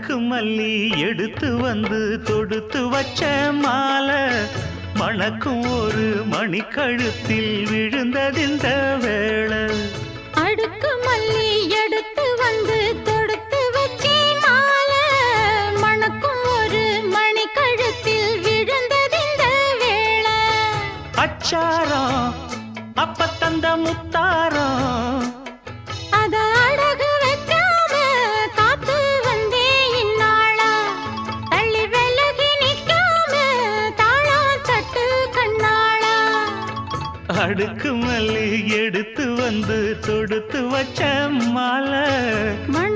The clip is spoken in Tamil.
அடுக்கு மல்லி எடுத்து வந்து தொடுத்து வச்ச மாலை மணக்கும் ஒரு மணிக்கழுத்தில் விழுந்ததிந்த வேளை அடுக்கு மல்லி எடுத்து வந்து தொடுத்து வச்சே மாலை மணக்கும் ஒரு மணிக்கழுத்தில் விழுந்ததிந்த வேளை அச்சாரம் அப்ப தந்த முத்தாரம் அத அடகு வைக்காம காத்து வந்தே இந்நாளா தள்ளி விலகி நிற்காம தாளா தட்டு கண்ணாளா அடுக்கு மல்லி எடுத்து வந்து தொடுத்து வச்ச மாலை மண